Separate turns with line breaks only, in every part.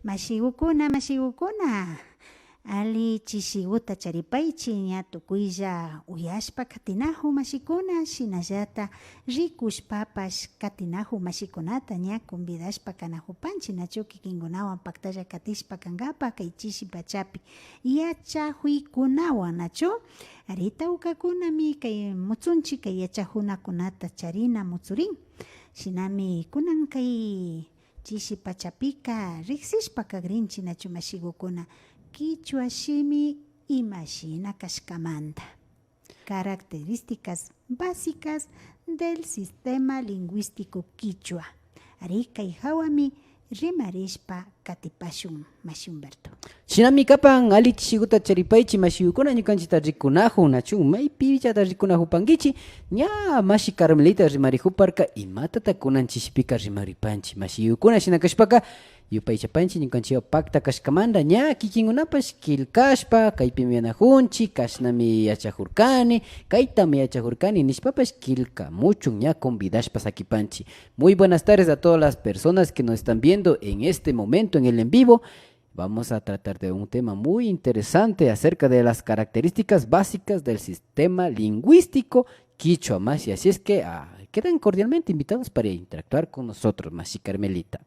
Mashigukuna ali chishiguta charipaychi ña tukuylla uyashpa katinahu mashikuna shinallata rikushpapash katinahu mashikunata ña convidashpa kanajupanchik nachu kikinkunawan paktalla katishpa kankapa kay chishi pachapi yachakuykunawan nachu ari tawkakunami kay mutzunchik kay yachakunakunata charina mutzurin shinami kunan kay chishi pachapika riksishpa kakrinchik nachu mashigukuna Quichua shimi imashina kashkamanta. Características básicas del sistema lingüístico quichua. Arika y hawami rimarishpa katipashun Mashumberto.
Shinami kapan ali chishiguta charipaychi mashiyukuna ñukanchita rikunahu nachu maypi villata rikunahu pankichi ña mashi Carmelita rimarihuparka imatata kunan chishipika rimaripanchi mashiyukuna shina kashpaka yupaychapanchi ñukanchiwa pakta kashkamanta ña kikinkunapash kilkashpa kaypimi yanajunchi kashnami yachajurkani kaytami yachajurkani nishpapash kilka mucho ña convidashpa sakipanchi. Muy buenas tardes a todas las personas que nos están viendo en este momento en el en vivo. Vamos a tratar de un tema muy interesante acerca de las características básicas del sistema lingüístico quichua, Masi. Así es que quedan cordialmente invitados para interactuar con nosotros, Masi Carmelita.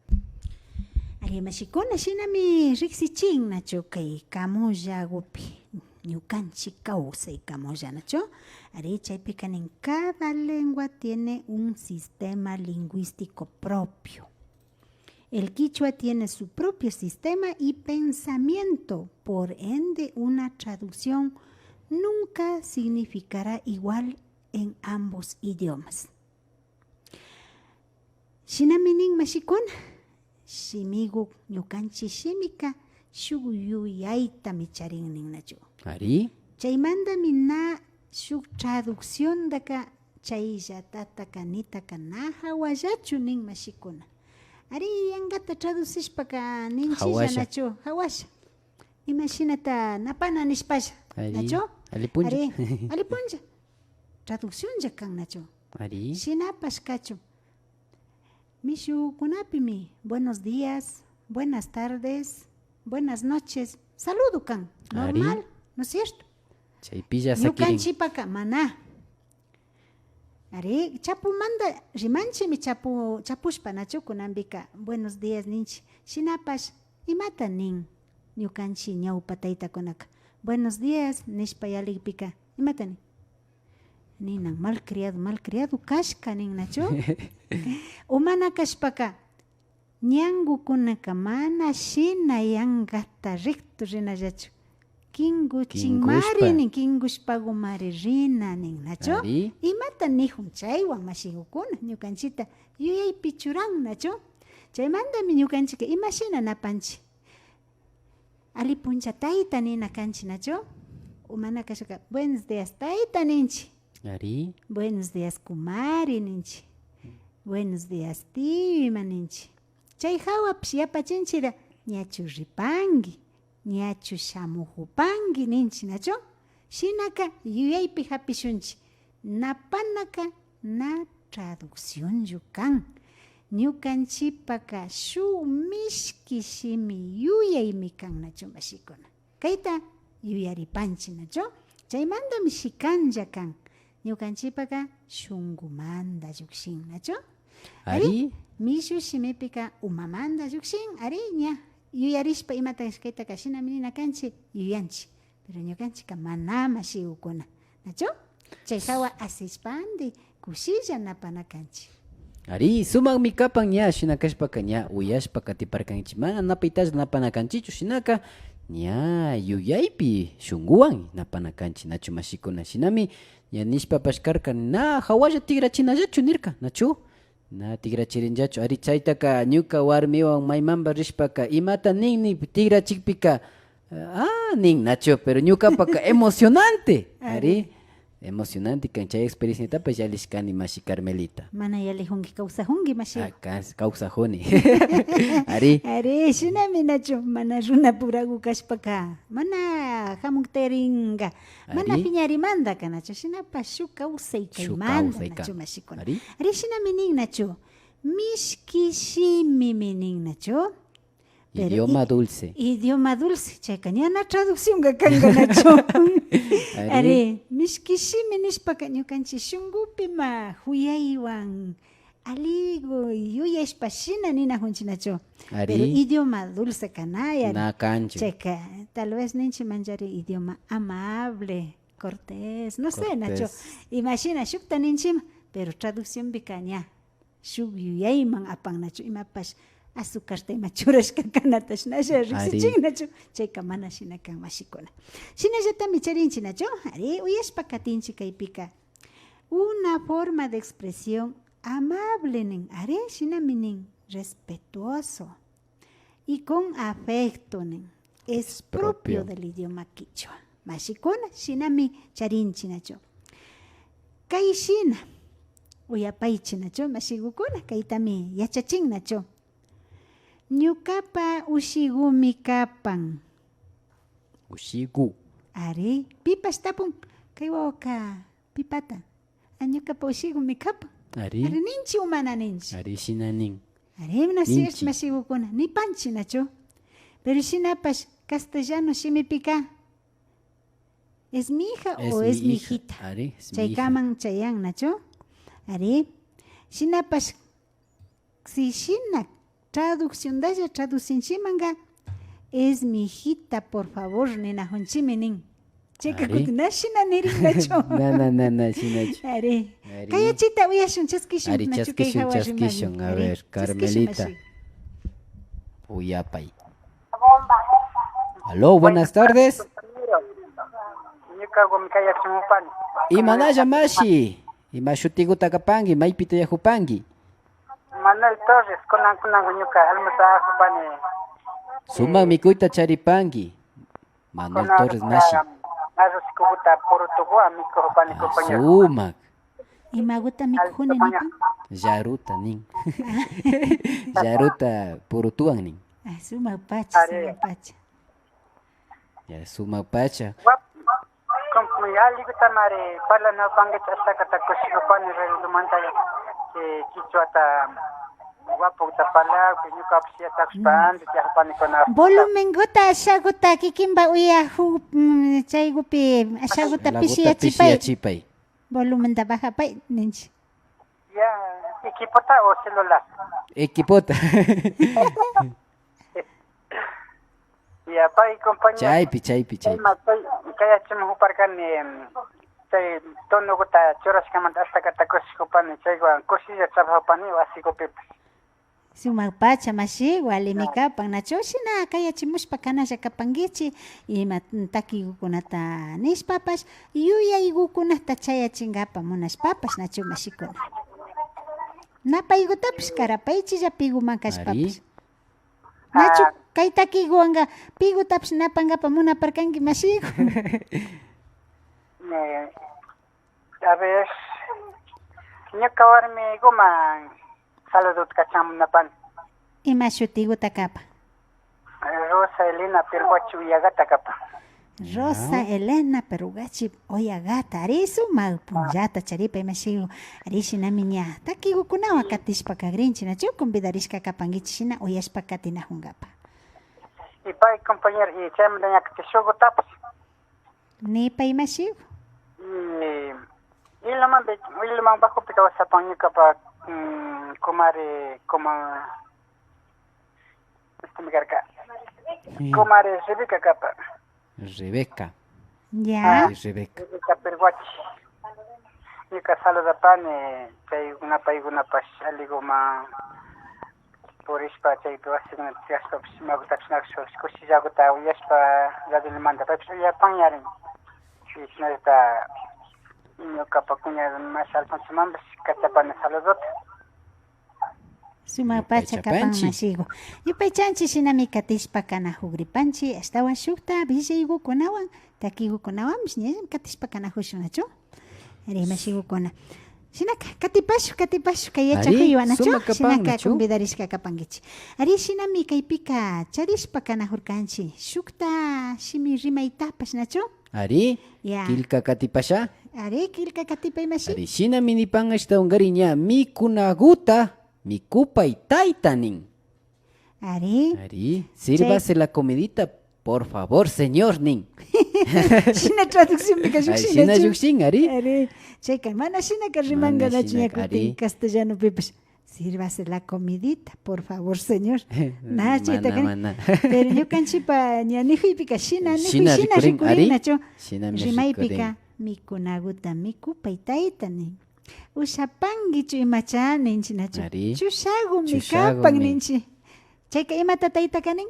Ari mashikuna shinami riksichin nachu kay kamulla gupi ñukanchik kawsay kamulla nachu ari chaypika en cada lengua tiene un sistema lingüístico propio. El quichua tiene su propio sistema y pensamiento, por ende una traducción nunca significará igual en ambos idiomas. Shinaminin mashikuna shimigu ñukanchik shimika shuk yuyayta micharinnin nachu.
Ari.
Chaymantami na shuk traducción daka chayllatata kanitaka na hawallachu nin mashikuna. Ari yangata traducishpaka ninchilla nachu hawasha. Imashinata napana nishpasha nachu.
Alipuncha.
Ari alipuncha. Traducción kan nachu.
Ari.
Shinapash kachu. Mishu kunapimi, buenos días, buenas tardes, buenas noches, saludo kan, normal,
Ari.
¿no es cierto?
Chaypilla sakirin.
Ñukanchipaka mana. Ari, chapu manda, rimanchi mi chapushpa nachu kunambika, buenos días ninchi, shinapash, imata nin, ñukanchi ñawpa taytakunaka, buenos días, nishpa yalikpika, imata nin. Ninan malcriado kashka nin nachu. Umana kashpaka ñangukunaka mana shina yangata riktu rinallachu. Kinguchimari nin kingushpagumari rina nin nachu. Imata nihun chaywan mashigukuna ñukanchita yuyaypi churan nachu. Chaymantami ñukanchika imashina napanchi. Alipuncha tayta nina kanchi nachu. Umana kashpaka buenos días tayta ninchi.
Ari.
Buenos días kumari ninchi. Buenos días tío maninchi. Chay hawapish yapachinchira ñachu ripangi, ñachu shamujupangi ninchi nachu. Shinaka yuyaypi hapishunchi. Napanaka na traducción yukan. Ñukanchipaka shu mishki shimi yuyaymi kan nachu mashikuna. Kayta yuyaripanchi nachu. Chaymantami shikanja kan. Ñukanchipaka shungumanda llukshin nachu. Ari mishu shimipika umamanda llukshin ari ña yuyarishpa imata kayta kashina minina kanchi yuyanchi. Pero ñukanchika mana mashigukuna nachu. Chay hawa asishpandi kushilla napana kanchi.
Ari sumanmi kapan ña shinakashpaka ña uyashpa katiparkanchik mana napaytash napana kanchichu shinaka ña yuyaypi shunguwan napana kanchik nachu mashikuna shinami ña nishpapash karka na hawalla tigrachinallachu nirka nachu na tigrachirinllachu ari chaytaka ñuka warmiwan maymamba rishpaka imata ninni tigrachikpika nin nachu pero ñukapaka emocionante ari emocionante kan chay experiencia etapa ya lishkani mashi Carmelita.
Mana yalihungi kausahungi mashi.
Kausahuni. Ari
shinami nachu mana runa puragu kashpaka. Mana hamukteringa. Mana piñarimanda ka nachu. Shinapa shu kausay kaymanda nachu mashikuna. Ari shinami nin nachu. Mishki shimi nin nachu. Pero
Idioma dulce.
Idioma dulce, chayka ñana traducción kanga nacho. Are, mishkishimi nishpaka ñukanchik shungupi ma huyaywan aligo yuyashpa shina nina hunchinacho. Pero idioma dulce kanaya.
Na cancho.
Chayka, tal vez ninchi manjari idioma amable, cortés, no sé, nacho. Imagina, shukta ninchima, pero traducción bikaña. Shuk yuyayman apan nacho, imapash azúcar te machurashka kanatash nasha riksichik nacho. Chayka mana shina kan mashikuna. Shina yata micharinchi nacho, ari uyashpa katinchi kaypika. Una forma de expresión amable nin, are shina minin respetuoso y con afecto nin. Es propio del idioma quichua. Mashikuna shina mi charinchi nacho. Kay shina uyapaychi nacho mashigukuna kaytami yachachin nacho. Ñukapa ushigumi kapan.
Ushigu.
Ari, pipas tapun. Kay wawaka pipata. Ñukapa ushigumi kapan. Ari ninchi umana ninchi.
Ari shina nin.
Ari nasiyash mashigukuna. Ni panchi nacho. Pero shinapash castellano shimipika. ¿Es mi hija o es mi hijita?
Ari, es mi hija.
Chaykaman chayan nacho. Ari, shinapash si shina traducción daya traducción chimanga es mi hijita, por favor, nena honchime nin. Checa kutina shina nirin nacho.
Na, shinacho.
Ari, kaya chita uyashun chaskishun.
Ari, chaskishun. A ver, Carmelita. Uyapay. Aló, buenas tardes. Imanaya mashi. Imashutiguta kapangi, maipita yahupangi.
Manuel Torres, kunan ñuka almuerza ajupani.
Suma mikuita charipangi. Manuel Torres mashi.
Arroz kubuta purutugu amigo jupani compañero.
Suma.
Imaguta mikujune nipan.
Jaruta nin. Jaruta purutuan nin.
Suma pacha.
Ya suma pacha.
Ali kita mari parla na panggit hasta kata kushupani relu mantaya kichwata wapo tapala kunyuka psia takspan dia jupani kona.
Volumen gota ashaguta kikimba uya hu chaigupi ashaguta pisia chipai. Volumen da baja pai ninchi.
Ya, equipota o celular.
Equipota.
Ya, pai compañero.
Chaypi.
Kaya chimo huparkan ni chay tono gota choras kamanta hasta kata kushupani chaywan kusilla trabajapani wasikopi.
Suma pacha mashi wali mikapan nacho shina kaya chimushpa kanasha kapangichi y mataki gukunata nis papas yuya igukunata chaya chingapa munas papas nacho mashikuna. Napa igutapis karapaichi ya pigu mankas papas. Nacho kay taki guanga pigu taps napanga pamuna parkangi masigo.
A ver, ñuka warmi guma saludut kacham napan.
Ima shutigu takapa.
Rosa Elena Perguachi Uyagata kapa.
Rosa Elena Perugachi Oyagata arisu mal punjata charipa imasigo arishi naminya taki gukunawa katishpa kagrinchi nacho convidarishka kapangichi shina oyashpa katina hungapa.
Y pai compañero y chamda yaktishogo tapas.
Ni pa imasigo.
Y lo man bajo picaba sapaño kapa comare comare Rebeca kapa.
Rebeca.
Ya.
Rebeca
Perguachi. Yuka saluda pane chay una pas aligo ma por ispa chay tuasigna tiaspa maguta chnaxo skoshi jaguta uyaspa radil manda pa ya panyarin. Chisneta yuka pakunya masal pansamambas katapana saludot.
Suma pacha kapan masigo. Yupay chanchi sinami katishpa kana hugripanchi estawa shukta bisigo konawan takigo konawan misñe katishpa kana hushunacho. Ari masigo kona. Sinaka katipashu kaya chakuyo nacho. Sinaka convidarishka kapangichi. Ari sinami kaypika charishpa kana hurkanchi. Shukta shimi rimaytapas nacho.
Ari
ya.
Kilka katipasha.
Ari kilka katipay masi.
Ari sinami nipang esta ungarinya mikunaguta. Mikupay taitanin. Ari, sírvase la comidita, por favor, señor nin.
Shina traducción de
Ari, shina yukshin, Ari.
Ari, checa, mana shina que rimanga
Mana
la
shina,
chiña
Ari.
en castellano pipes. Sírvase la comidita, por favor, señor. Na, cheta,
Mana.
pero yo canchipa ñanifi pica shina,
Shina
shina
rikurin, Ari.
rikurin nacho.
Shina mi
Rimay
rikurin.
pica mikunaguta miku paitaita ni. Usapangi chu imacha ninchi nacho.
Ari.
Chushagu mi
Chushagu
kapang
mi.
ninchi. Checa ima tataita kanin.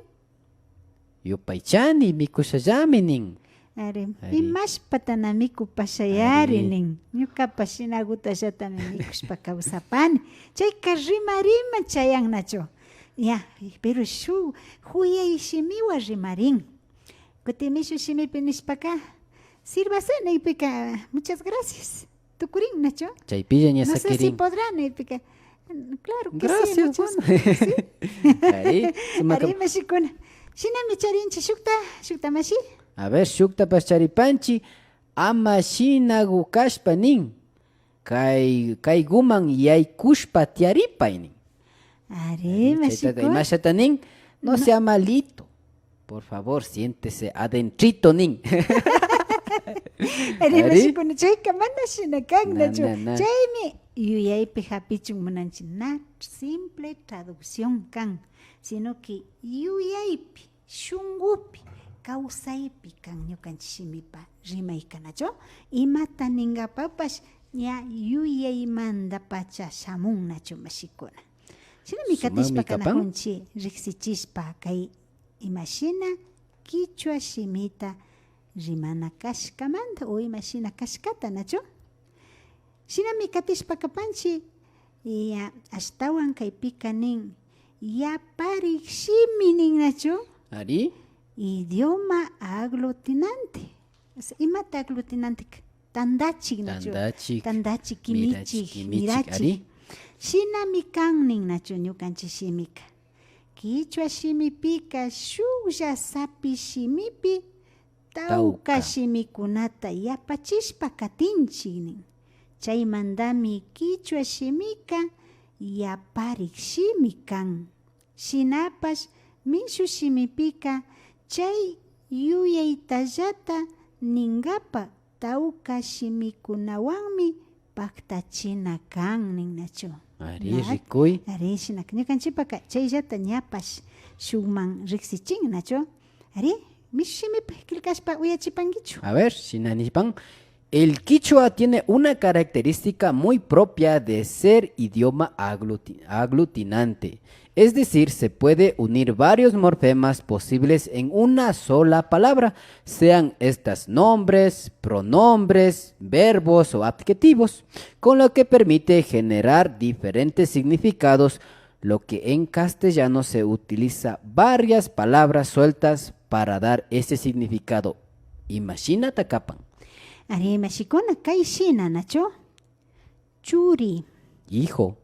Yupaychani, mikusayami nin.
Ari,
Ari.
imas patanamiku pasayari
Ari.
nin. Ñuka pasinaguta shatami mikuspa kawsapani. Chayka rima chayang nacho. Ya, pero huyay shimiwa rimarin. Kutimishu shimipi nishpaka. Sírvase neypika. Muchas gracias. Tukurin nacho.
Chaypilla ña
No sé si
sakirin.
podrán neypika. Claro que sí,
Gracias,
muchas
bueno. Ari, sumaka-
Ari mashikuna. Shina micharinchi shukta mashi.
A ver, shukta pascharipanchi, ama shinagu kashpa nin. Kay guman yay kushpa tiaripay nin.
Ari
Chaytata
mashikuna.
imashata nin, no sea malito. Por favor, siéntese adentrito nin.
Ari
Ari?
mashikuna chayka mana shina kan
Na,
nacho.
na, na.
Chaymi yuyaypi hapichun munanchi na simple traducción kan, sino que yuyaypi, shungupi, kausaypi kan ñukanchik shimipa rimayka nacho. Imata ningapapash ña yuyaymanta pacha shamun nacho mashikuna. Shinami katishpa
Sumaqmi kapan?
kanahunchi riqsichispa kay imashina kichwa shimita rimana kashkamanta o imashina kashkata nacho. Shinami katishpa kapanchi ya ashtawan kaypika nin yaparik shimi nin nacho.
Ari,
Idioma aglutinante. Imata aglutinante tandachik nacho.
Tandachik,
Tandachik kimichik
mirachik, kimichik,
mirachik.
Ari.
Shinami kan nin nacho ñukanchik shimika. Kichwa shimipika shuklla sapi shimipi tawka
Tawka.
shimikunata yapachishpa katinchik nin. Chaymantami kichwa shimika yaparik shimi kan. Shinapash mishu shimipika chay yuyaytallata ningapa tawka shimikunawanmi paktachina kan nin nacho.
Ari, rikuy.
Ari shinak ñukanchipaka chayllata ñapash shukman riqsichin nacho. Ari mishu shimipi kilkashpa uyachipankichu.
A ver, Shinanipan. El quichua tiene una característica muy propia de ser idioma aglutinante. Es decir, se puede unir varios morfemas posibles en una sola palabra, sean estas nombres, pronombres, verbos o adjetivos, con lo que permite generar diferentes significados, lo que en castellano se utiliza varias palabras sueltas para dar ese significado. Imagínate, capan.
Ari mashikuna kay shina nacho. Churi.
Hijo,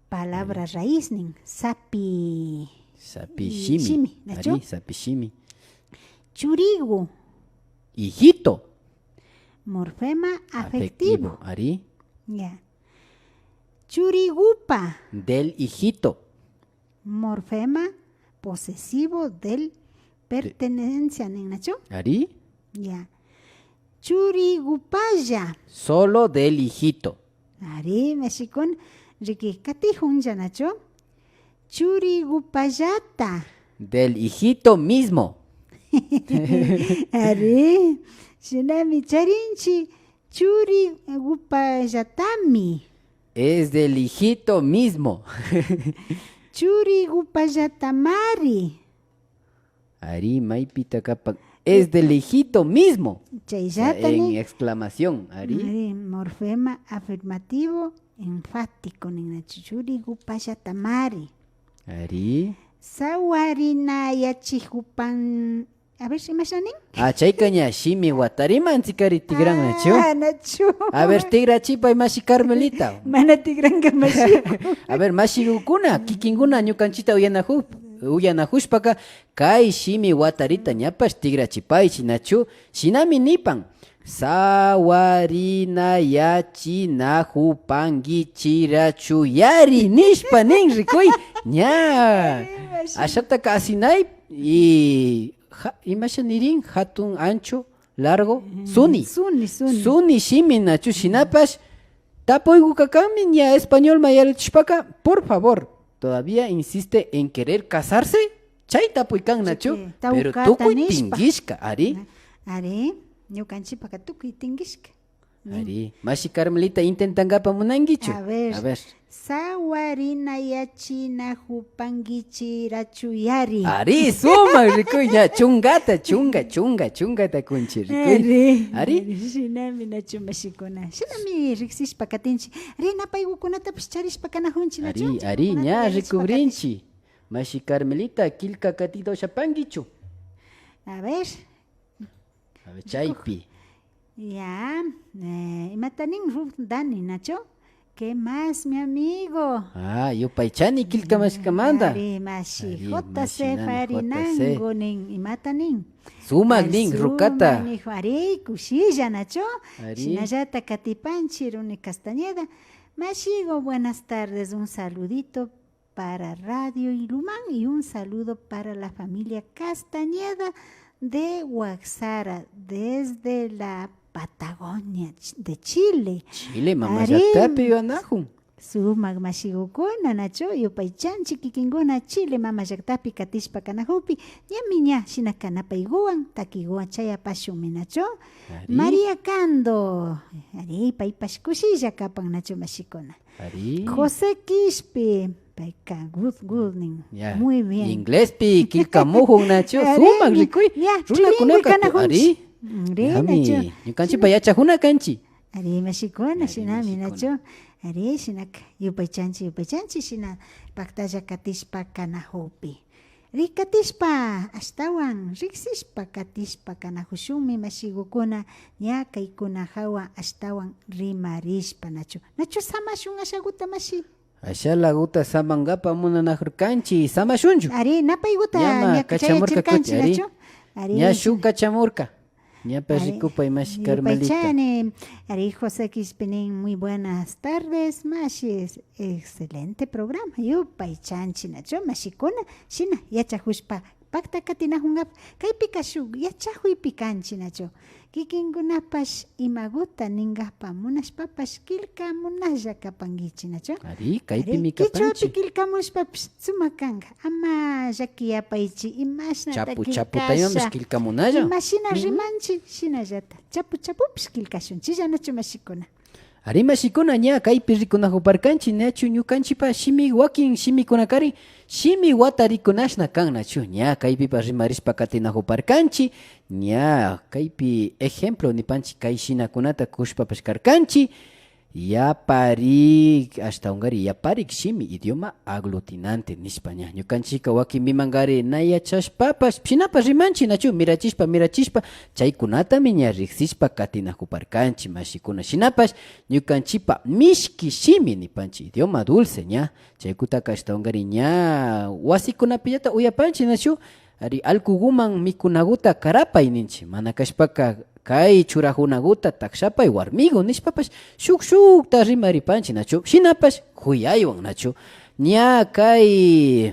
Palabra raíz nin. Sapi.
sapishimi,
Shimi, ¿nacho?
Ari, sapishimi.
Churigu.
Hijito,
Morfema afectivo.
Ari,
Ya. Churigupa.
del hijito,
Morfema posesivo del pertenencia nin nacho.
Ari,
Ya. Churigupaya.
solo del hijito,
Ari mashikun riki katihun ya nacho. Churigupayata.
del hijito mismo,
Ari, shinami charinchi churigupayatami.
es del hijito mismo.
Churigupayatamari.
Ari, maipita capan, es del hijito mismo. O sea, en
Chayatani.
exclamación, Ari,
Ari, morfema afirmativo enfático nina churigupayatamari.
Ari.
Sawarina yachihupan. A ver si me sanen.
Achaycaña shimi watariman tsikari tigran nacho.
Ah, nacho.
A ver, tigra chipa y mashi Carmelita.
Mana tigran que mashiku.
A ver, mashi ukuna, kikinguna ñukanchita uyanahup. uyanahushpaka kay shimi watarita ñapash tigrachipaychi nachu shinami nipan sawarinayachinahupangichirachuyari nishpa nin rikuy ña ashataka asinay y imasha nirin hatun ancho largo suni shimi nachu shinapash tapoykukakami ña español mayarachishpaka por favor todavía insiste en querer casarse chay tapuykan nachu pero tukuy tingishka ari
ñukanchipaka tukuy tingishka
ari mashi Carmelita intentangapa munankichu
a ver sawarinayachinahupangichirachuyari
ari sumak rikuy ña chungata kunchi rikuy ari
shinami nachu mashikuna shinami riksishpa katinchi ari napaykukunatapish charishpa kanajunchi nachu
ari ña rikubrinchi mashi Carmelita kilka katito shapankichu
a ver
chaypi
ya imatanin Dani nacho ¿qué más mi amigo?
Yupaychani kilka mashkamanta
ari mashi JC Farinango nin imatanin
sumak nin rukata
ari kushilla nacho shinallata katipanchi Runi Castañeda mashigo buenas tardes un saludito para Radio Ilumán y un saludo para la familia Castañeda de Huaxara desde la Patagonia de Chile.
Mama yatapi yanajun.
Sumak mashigukuna nacho yupaychanchi kikinguna Chile mama yaktapi katishpa kanahupi ñamiña shina kanapayguan takiguan chayapashunmi nacho. María Cando ari paypash kushilla kapan nacho mashikuna. José Quispe Paika, good nin. Muy bien.
Inglés pi kilkamuhun nacho sumak rikuy. Runa kunaka ari. Yami, ñukanchi payacha huna kanchi.
Ari mashikuna shinami nacho. Ari shinak yupaychanchi shina paktalla katishpa kanahupi. Rikatishpa ashtawan riksishpa katishpa kanahushunmi mashigukuna ña kaykuna hawa ashtawan rimarishpa nacho. Nacho samashun ashaguta mashi.
Ashalaguta samangapa munanajurkanchi samashunchu.
Ari napayguta
ña kachamurka kuchi
nacho.
Ña shu kachamurka. Ñapa rikupa imashi Carmelita.
Ari José Quispinin, muy buenas tardes, mashi, excelente programa. Yupaychanchi nacho, mashikuna, shina, yachahushpa, pakta katinahungap, kay pikashu, yachahui pikanchi nacho. Kikingunapash imaguta ningapa munashpapash kilka munalla kapangichi nacho.
Ari, kaypi mi kapanchi.
Kichwapi kilka munashpapash sumakanga, ama yakiyapaychi, imashnata
chapu tayamash kilka munalla.
Imashina rimanchi, shinallata. Chapupish kilkashunchi, ya nacho mashikuna.
Ari mashikuna ña kaypi rikunahuparkanchi nachu ñukanchipa shimi wakin shimikunakari shimi watarikunashna kan nachu ña kaypipa rimarishpa katinahuparkanchi ña kaypi ejemplo nipanchi kay shinakunata kushpapash karkanchi yaparik hasta ungari yaparik shimi idioma aglutinante nishpa ña ñukanchika wakin mimangari nayachashpapash shinapash rimanchi nachu mirachishpa chaykunatami ña riksishpa katinahuparkanchi mashikuna shinapash ñukanchipa mishki shimi nipanchi idioma dulce ña chaykutaka hasta ungari ña wasikunapillata uyapanchi nachu ari alkuguman mikunaguta karapay ninchi mana kashpaka kay churahunaguta takshapay warmigu nishpapash shukta rimaripanchi nachu shinapash huyaywan nachu ña kay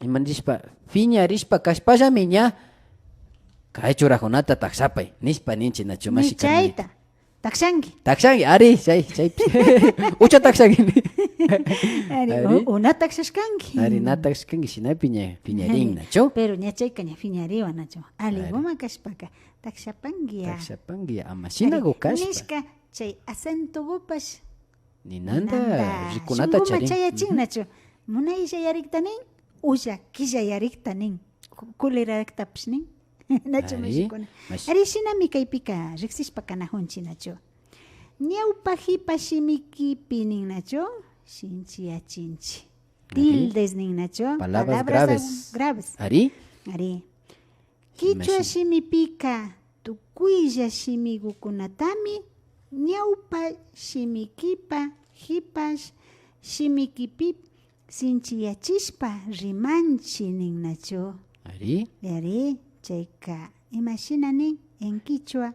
imanishpa fiñarishpa kashpallami ña kay churahunata takshapay nishpa ninchi nachu mashi
Carmelita takshangi
ari chay ucha takshangi
ari una takshashkangi
ari na takshkangi shinapi ña piñarin nachu
pero ña chayka ña fiñariwa nachu aliguma kashpaka takshapangia
ama shinago kashpa
nishka chay acento gupash
ninanda rikunata charin
chayachin nachu munaylla yariktanin ulla killa yariktanin kuliraktapsh nin nachu mashikuna ari shinami kaypika riksishpa kanajunchi nachu ñawpa hipa shimikipi nin nachu shinchiyachinchi tildes nin nachu
palabras graves ari
Kichwa shimipika tukuylla shimigukunatami ñawpa shimikipa hipash shimikipi sinchiyachispa rimanchi ninnachu.
Ari,
Chayka imaginanin en Quichua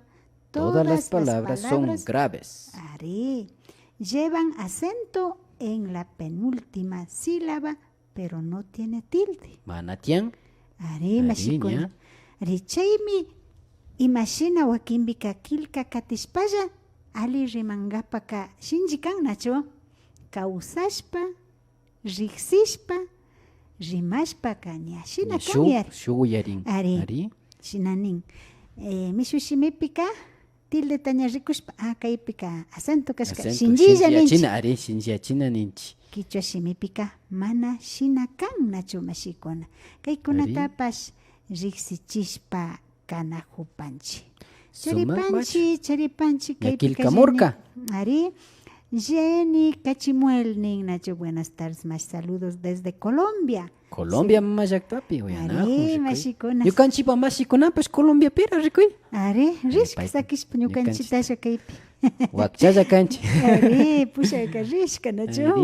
todas las palabras son graves.
Ari, llevan acento en la penúltima sílaba, pero no tiene tilde.
Manatian.
Ari, mashikuna. Ari, chaymi imagina wakimbika kilka katispalla ali rimangapaka shinjikan nacho. Kausashpa, riksishpa, rimashpa kanya. Shina kanyar.
Shuyarin.
Ari. Shinanin. Mishushimipika tilde taña rikushpa. Kaypika acento kashka. Shinjilla ninchi.
Ari, shinjillachina ninchi.
Quichua shimipika mana shina kan nacho mashikuna. Kaykunatapash riksichishpa kanajupanchi. Charipanchi kaypika.
Kilkamurka.
Ari. Jenny Cachimuel nin nacho, buenas tardes, más saludos desde Colombia.
Colombia mama yaktapi
Ari, mashikuna.
Yukanchipa mashikuna pues Colombia pira rikuy.
Ari, rishka sakishpa ñukanchitasha kaypi.
Wakchalla kanchi.
Ari, pushaka rishka nacho.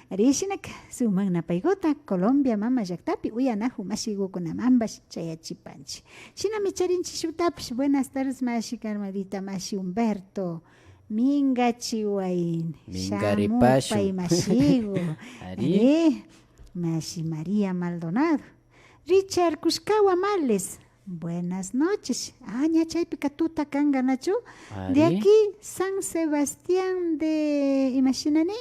Ari
shinaka sumagna paygota Colombia mama yaktapi uyanahu mashigukuna mambash chayachipanchi. Shinami charinchi shutapish, buenas tardes mashi Carmelita, mashi Humberto. Minga chihuain,
Mingaripasho,
Mashigo, Ari, Mashi María Maldonado, Richard Cuscawa Males, buenas noches. Ñachaypica tuta kanga nacho. De aquí, San Sebastián de Imaginanin,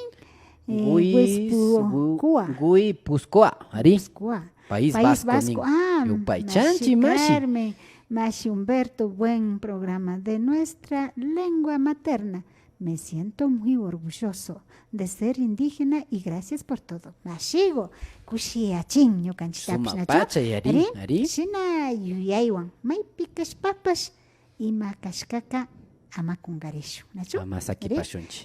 Guipúzcoa, Ari, País Vasco.
Mashi Carmen, Mashi Humberto, buen programa de nuestra lengua materna. Me siento muy orgulloso de ser indígena y gracias por todo. Mashigo, Kushiachin,
Sumapacha y Ari.
Shina Yuyaiwan, May Picas Papas y Macascaca Amakungarishu.
Amasaki Pashunchi.